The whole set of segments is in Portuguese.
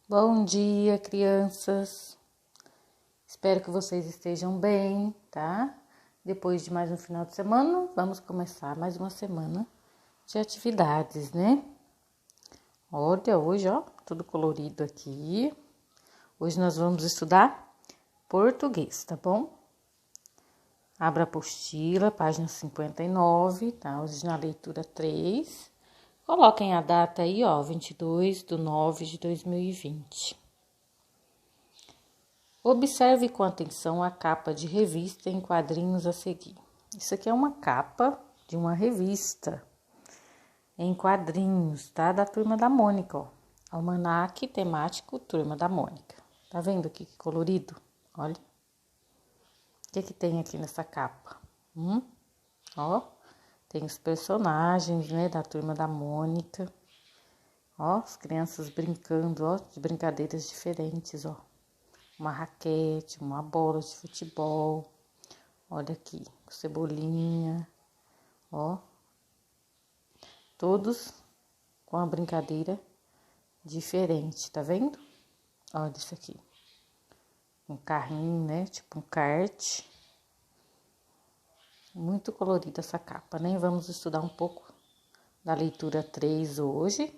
Bom dia, crianças. Espero que vocês estejam bem, tá? Depois de mais um final de semana, vamos começar mais uma semana de atividades, né? Olha, hoje, ó, tudo colorido aqui. Hoje nós vamos estudar português, tá bom? Abra a apostila, página 59, tá? Hoje na leitura 3. Coloquem a data aí, ó, 22/9/2020. Observe com atenção a capa de revista em quadrinhos a seguir. Isso aqui é uma capa de uma revista em quadrinhos, tá? Da Turma da Mônica, ó. Almanaque temático Turma da Mônica. Tá vendo aqui que colorido? Olha. O que tem aqui nessa capa? Ó, tem os personagens, né, da Turma da Mônica. Ó, as crianças brincando, ó, de brincadeiras diferentes, ó. Uma raquete, uma bola de futebol. Olha aqui, cebolinha, ó. Todos com uma brincadeira diferente, tá vendo? Olha isso aqui. Um carrinho, né? Tipo um kart. Muito colorida essa capa, né? Vamos estudar um pouco da leitura 3 hoje.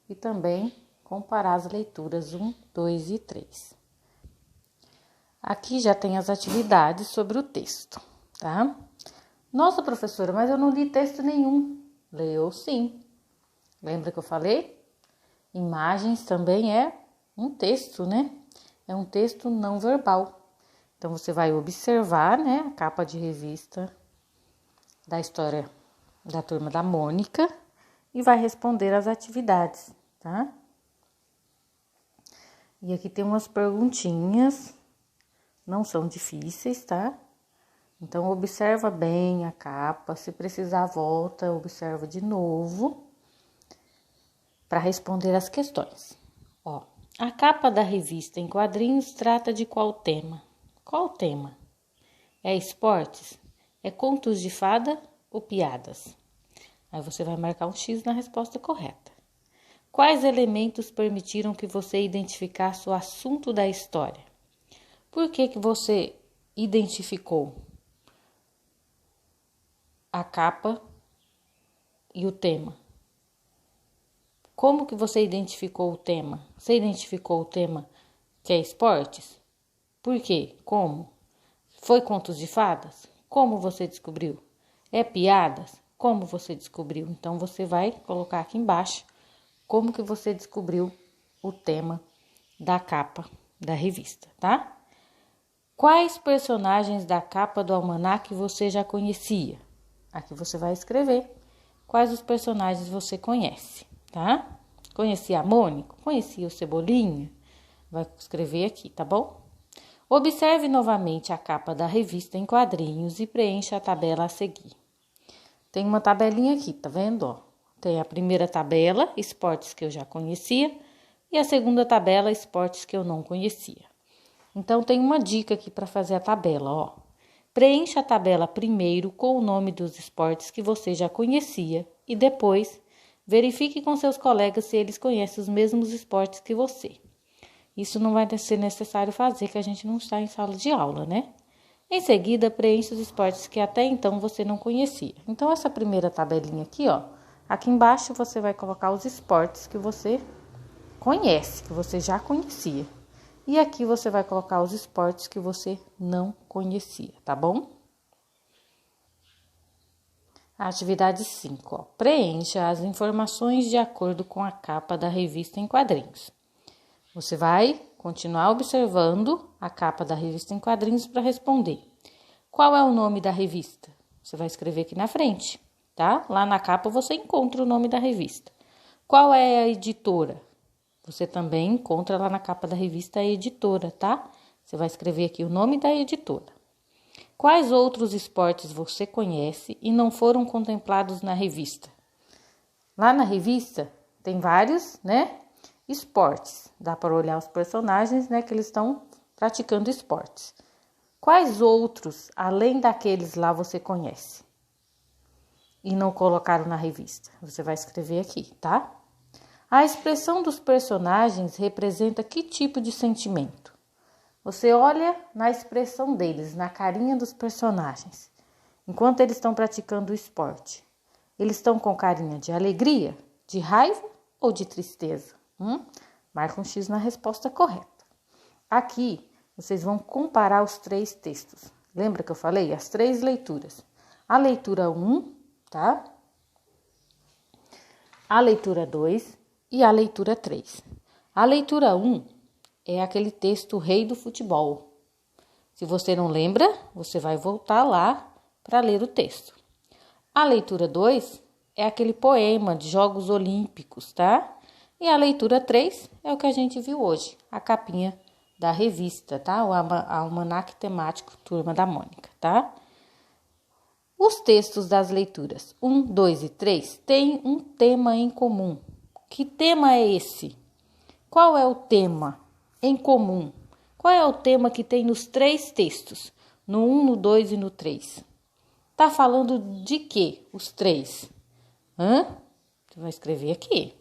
E também comparar as leituras 1, 2 e 3. Aqui já tem as atividades sobre o texto, tá? Nossa, professora, mas eu não li texto nenhum. Leu sim. Lembra que eu falei? Imagens também é um texto, né? É um texto não verbal. Então, você vai observar, né, a capa de revista da história da Turma da Mônica e vai responder as atividades, tá? E aqui tem umas perguntinhas. Não são difíceis, tá? Então, observa bem a capa. Se precisar, volta, observa de novo para responder as questões. Ó, a capa da revista em quadrinhos trata de qual tema? Qual tema? É esportes? É contos de fada ou piadas? Aí você vai marcar um X na resposta correta. Quais elementos permitiram que você identificasse o assunto da história? Por que você identificou a capa e o tema? Como que você identificou o tema? Você identificou o tema que é esportes? Por quê? Como? Foi contos de fadas? Como você descobriu? É piadas? Como você descobriu? Então, você vai colocar aqui embaixo como que você descobriu o tema da capa da revista, tá? Quais personagens da capa do almanaque você já conhecia? Aqui você vai escrever quais os personagens você conhece, tá? Conhecia a Mônica? Conhecia o Cebolinha? Vai escrever aqui, tá bom? Observe novamente a capa da revista em quadrinhos e preencha a tabela a seguir. Tem uma tabelinha aqui, tá vendo? Ó? Tem a primeira tabela, esportes que eu já conhecia, e a segunda tabela, esportes que eu não conhecia. Então, tem uma dica aqui para fazer a tabela, ó. Preencha a tabela primeiro com o nome dos esportes que você já conhecia e depois verifique com seus colegas se eles conhecem os mesmos esportes que você. Isso não vai ser necessário fazer, que a gente não está em sala de aula, né? Em seguida, preencha os esportes que até então você não conhecia. Então, essa primeira tabelinha aqui, ó, aqui embaixo você vai colocar os esportes que você conhece, que você já conhecia. E aqui você vai colocar os esportes que você não conhecia, tá bom? Atividade 5, ó. Preencha as informações de acordo com a capa da revista em quadrinhos. Você vai continuar observando a capa da revista em quadrinhos para responder. Qual é o nome da revista? Você vai escrever aqui na frente, tá? Lá na capa você encontra o nome da revista. Qual é a editora? Você também encontra lá na capa da revista a editora, tá? Você vai escrever aqui o nome da editora. Quais outros esportes você conhece e não foram contemplados na revista? Lá na revista tem vários, né, esportes. Dá para olhar os personagens, né, que eles estão praticando esportes. Quais outros, além daqueles lá, você conhece e não colocaram na revista? Você vai escrever aqui, tá? A expressão dos personagens representa que tipo de sentimento? Você olha na expressão deles, na carinha dos personagens, enquanto eles estão praticando o esporte. Eles estão com carinha de alegria, de raiva ou de tristeza? Marca um X na resposta correta. Aqui, vocês vão comparar os 3 textos. Lembra que eu falei? As 3 leituras. A leitura 1, tá? A leitura 2 e a leitura 3. A leitura 1 é aquele texto Rei do Futebol. Se você não lembra, você vai voltar lá para ler o texto. A leitura 2 é aquele poema de Jogos Olímpicos, tá? E a leitura 3 é o que a gente viu hoje, a capinha da revista, tá? O almanaque temático Turma da Mônica, tá? Os textos das leituras 1, 2 e 3 têm um tema em comum. Que tema é esse? Qual é o tema em comum? Qual é o tema que tem nos 3 textos? No 1, no 2 e no 3. Tá falando de quê? Os 3? Você vai escrever aqui.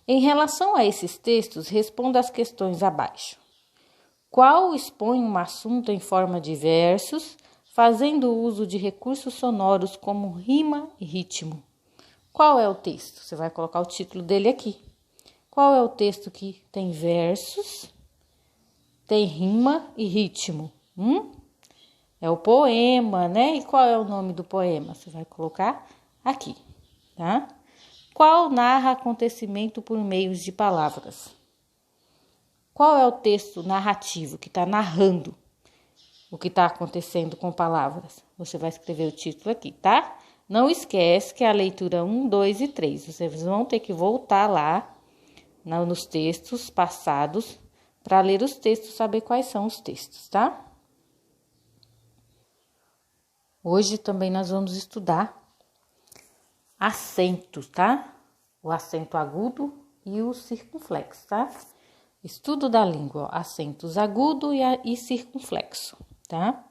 Em relação a esses textos, responda as questões abaixo. Qual expõe um assunto em forma de versos, fazendo uso de recursos sonoros como rima e ritmo? Qual é o texto? Você vai colocar o título dele aqui. Qual é o texto que tem versos, tem rima e ritmo? É o poema, né? E qual é o nome do poema? Você vai colocar aqui, tá? Qual narra acontecimento por meios de palavras? Qual é o texto narrativo que está narrando o que está acontecendo com palavras? Você vai escrever o título aqui, tá? Não esquece que é a leitura 1, 2 e 3. Vocês vão ter que voltar lá nos textos passados para ler os textos, saber quais são os textos, tá? Hoje também nós vamos estudar acentos, tá? O acento agudo e o circunflexo, tá? Estudo da língua, ó, acentos agudo e circunflexo, tá?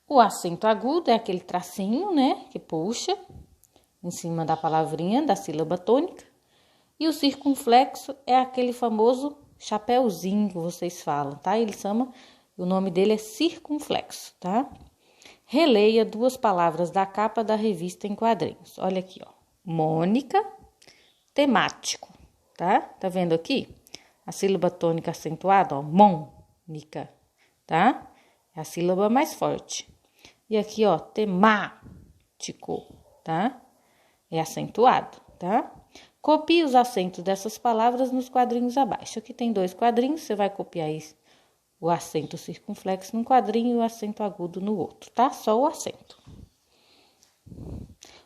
O acento agudo é aquele tracinho, né, que puxa em cima da palavrinha, da sílaba tônica. E o circunflexo é aquele famoso chapéuzinho que vocês falam, tá? O nome dele é circunflexo, tá? Releia 2 palavras da capa da revista em quadrinhos. Olha aqui, ó. Mônica, temático, tá? Tá vendo aqui? A sílaba tônica acentuada, ó. Mônica, tá? É a sílaba mais forte. E aqui, ó, temático, tá? É acentuado, tá? Copie os acentos dessas palavras nos quadrinhos abaixo. Aqui tem 2 quadrinhos, você vai copiar isso. O acento circunflexo num quadrinho e o acento agudo no outro, tá? Só o acento.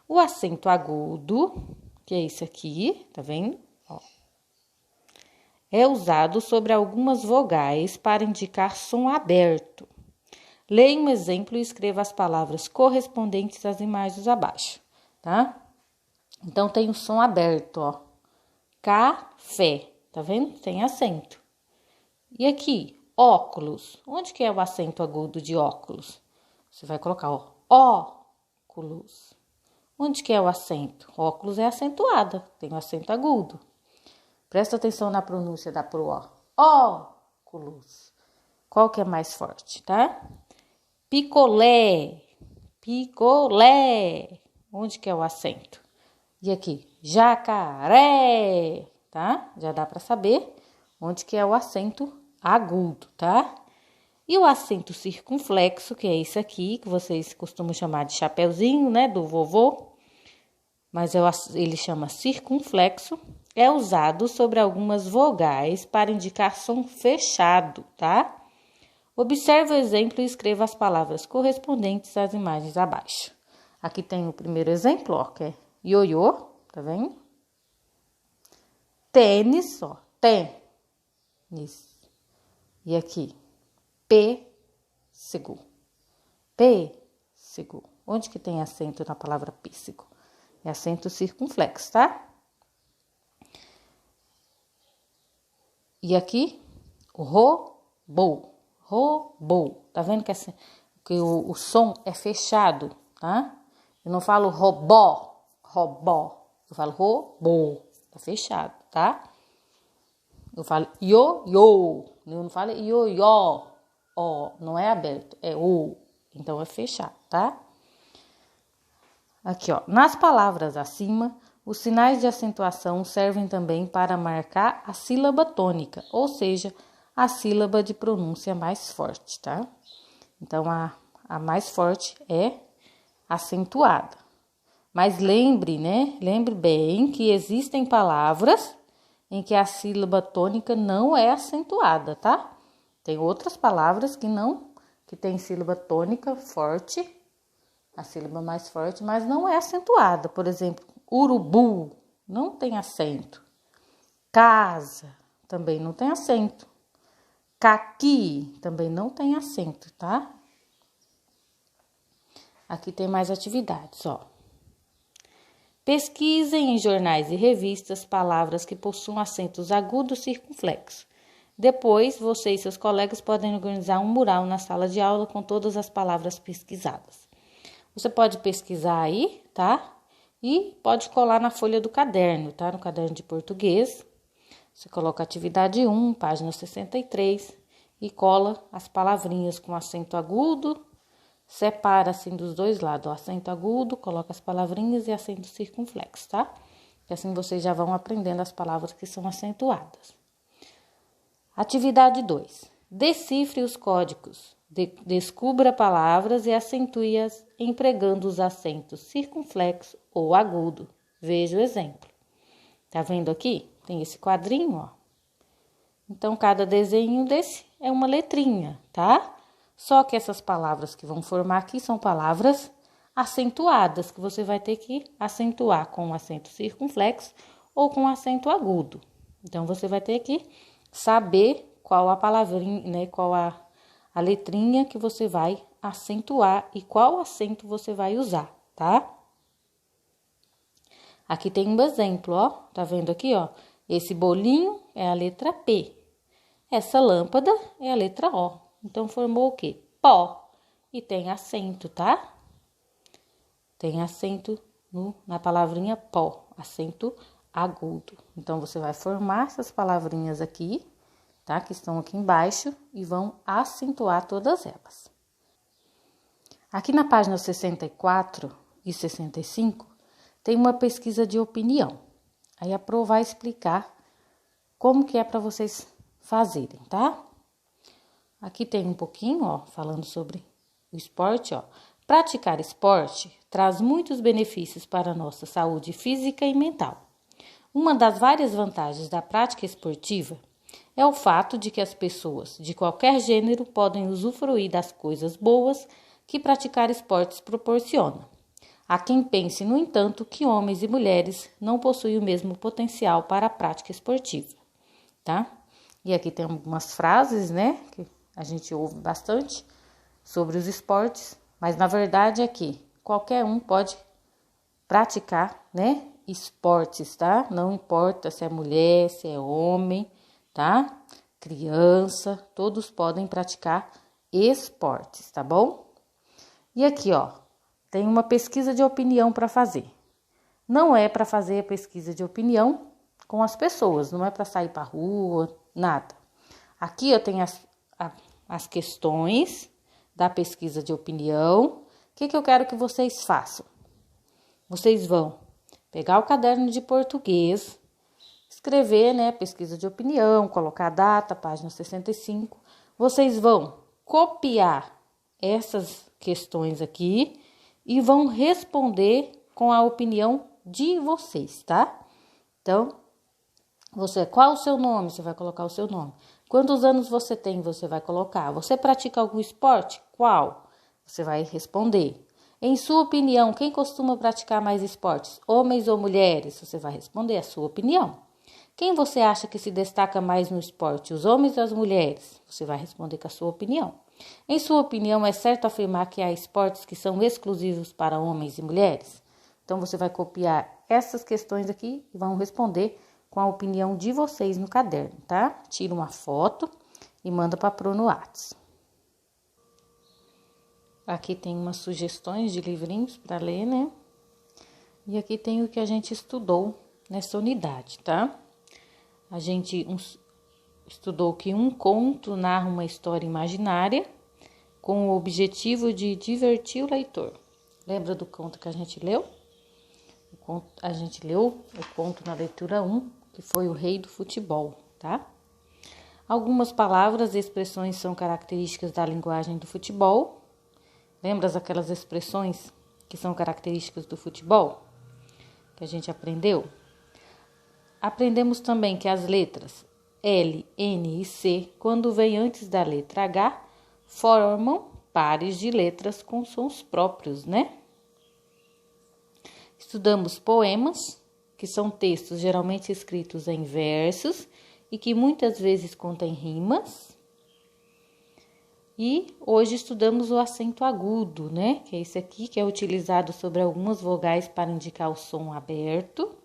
O acento agudo, que é esse aqui, tá vendo? Ó. É usado sobre algumas vogais para indicar som aberto. Leia um exemplo e escreva as palavras correspondentes às imagens abaixo, tá? Então, tem o som aberto, ó. Café, tá vendo? Tem acento. E aqui, óculos. Onde que é o acento agudo de óculos? Você vai colocar, ó, óculos. Onde que é o acento? Óculos é acentuada, tem o acento agudo. Presta atenção na pronúncia da pro, ó. Óculos. Qual que é mais forte, tá? Picolé. Picolé. Onde que é o acento? E aqui, jacaré, tá? Já dá para saber onde que é o acento agudo, tá? E o acento circunflexo, que é esse aqui, que vocês costumam chamar de chapeuzinho, né, do vovô, mas ele chama circunflexo, é usado sobre algumas vogais para indicar som fechado, tá? Observe o exemplo e escreva as palavras correspondentes às imagens abaixo. Aqui tem o primeiro exemplo, ó, que é ioiô, tá vendo? Tênis, ó, tênis. E aqui, pêssego. Pêssego. Onde que tem acento na palavra pêssego? É acento circunflexo, tá? E aqui, o robô. Robô. Tá vendo que o som é fechado, tá? Eu não falo robô. Eu falo robô, Tá fechado, tá? Eu falo yo, eu não falo yo, ó, não é aberto, é o. Então, é fechado, tá? Aqui, ó. Nas palavras acima, os sinais de acentuação servem também para marcar a sílaba tônica, ou seja, a sílaba de pronúncia mais forte, tá? Então, a mais forte é acentuada. Mas lembre, né? Lembre bem que existem palavras em que a sílaba tônica não é acentuada, tá? Tem outras palavras que tem sílaba tônica forte, a sílaba mais forte, mas não é acentuada. Por exemplo, urubu não tem acento. Casa também não tem acento. Caqui também não tem acento, tá? Aqui tem mais atividades, ó. Pesquisem em jornais e revistas palavras que possuam acentos agudos circunflexos. Depois, você e seus colegas podem organizar um mural na sala de aula com todas as palavras pesquisadas. Você pode pesquisar aí, tá? E pode colar na folha do caderno, tá? No caderno de português. Você coloca atividade 1, página 63, e cola as palavrinhas com acento agudo. Separa assim dos dois lados, o acento agudo, coloca as palavrinhas e acento circunflexo, tá? Que assim vocês já vão aprendendo as palavras que são acentuadas. Atividade 2. Decifre os códigos. Descubra palavras e acentue-as empregando os acentos circunflexo ou agudo. Veja o exemplo. Tá vendo aqui? Tem esse quadrinho, ó. Então, cada desenho desse é uma letrinha, tá? Só que essas palavras que vão formar aqui são palavras acentuadas, que você vai ter que acentuar com acento circunflexo ou com acento agudo. Então, você vai ter que saber qual a palavrinha, né, qual a letrinha que você vai acentuar e qual acento você vai usar, tá? Aqui tem um exemplo, ó. Tá vendo aqui, ó? Esse bolinho é a letra P. Essa lâmpada é a letra O. Então, formou o quê? Pó. E tem acento, tá? Tem acento na palavrinha pó. Acento agudo. Então, você vai formar essas palavrinhas aqui, tá? Que estão aqui embaixo e vão acentuar todas elas. Aqui na página 64 e 65, tem uma pesquisa de opinião. Aí a Pro vai explicar como que é para vocês fazerem, tá? Aqui tem um pouquinho, ó, falando sobre o esporte, ó. Praticar esporte traz muitos benefícios para a nossa saúde física e mental. Uma das várias vantagens da prática esportiva é o fato de que as pessoas de qualquer gênero podem usufruir das coisas boas que praticar esportes proporciona. Há quem pense, no entanto, que homens e mulheres não possuem o mesmo potencial para a prática esportiva, tá? E aqui tem algumas frases, né, que a gente ouve bastante sobre os esportes, mas na verdade é que qualquer um pode praticar, né, esportes, tá? Não importa se é mulher, se é homem, tá? Criança, todos podem praticar esportes, tá bom? E aqui, ó, tem uma pesquisa de opinião para fazer. Não é para fazer a pesquisa de opinião com as pessoas, não é para sair para rua, nada. Aqui eu tenho as questões da pesquisa de opinião. O que eu quero que vocês façam? Vocês vão pegar o caderno de português, escrever, né, pesquisa de opinião, colocar a data, página 65. Vocês vão copiar essas questões aqui e vão responder com a opinião de vocês, tá? Então, qual o seu nome? Você vai colocar o seu nome. Quantos anos você tem? Você vai colocar. Você pratica algum esporte? Qual? Você vai responder. Em sua opinião, quem costuma praticar mais esportes? Homens ou mulheres? Você vai responder a sua opinião. Quem você acha que se destaca mais no esporte? Os homens ou as mulheres? Você vai responder com a sua opinião. Em sua opinião, é certo afirmar que há esportes que são exclusivos para homens e mulheres? Então, você vai copiar essas questões aqui e vão responder com a opinião de vocês no caderno, tá? Tira uma foto e manda para a Pro no WhatsApp. Aqui tem umas sugestões de livrinhos para ler, né? E aqui tem o que a gente estudou nessa unidade, tá? A gente estudou que um conto narra uma história imaginária com o objetivo de divertir o leitor. Lembra do conto que a gente leu? A gente leu o conto na leitura 1, que foi o Rei do Futebol, tá? Algumas palavras e expressões são características da linguagem do futebol. Lembra aquelas expressões que são características do futebol que a gente aprendeu? Aprendemos também que as letras L, N e C, quando vêm antes da letra H, formam pares de letras com sons próprios, né? Estudamos poemas, que são textos geralmente escritos em versos e que muitas vezes contêm rimas. E hoje estudamos o acento agudo, né? Que é esse aqui, que é utilizado sobre algumas vogais para indicar o som aberto.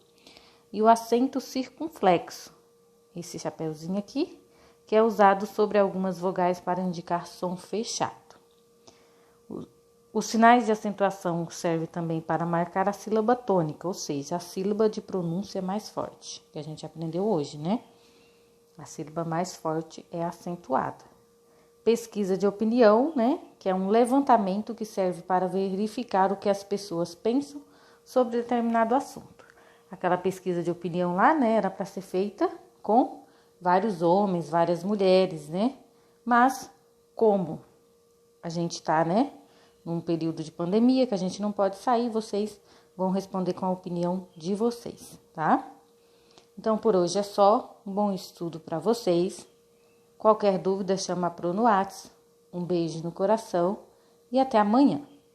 E o acento circunflexo, esse chapeuzinho aqui, que é usado sobre algumas vogais para indicar som fechado. Os sinais de acentuação servem também para marcar a sílaba tônica, ou seja, a sílaba de pronúncia mais forte, que a gente aprendeu hoje, né? A sílaba mais forte é acentuada. Pesquisa de opinião, né? Que é um levantamento que serve para verificar o que as pessoas pensam sobre determinado assunto. Aquela pesquisa de opinião lá, né? Era para ser feita com vários homens, várias mulheres, né? Mas como a gente tá, né? Num período de pandemia que a gente não pode sair, vocês vão responder com a opinião de vocês, tá? Então, por hoje é só. Um bom estudo para vocês. Qualquer dúvida, chama a Pro no WhatsApp. Um beijo no coração e até amanhã.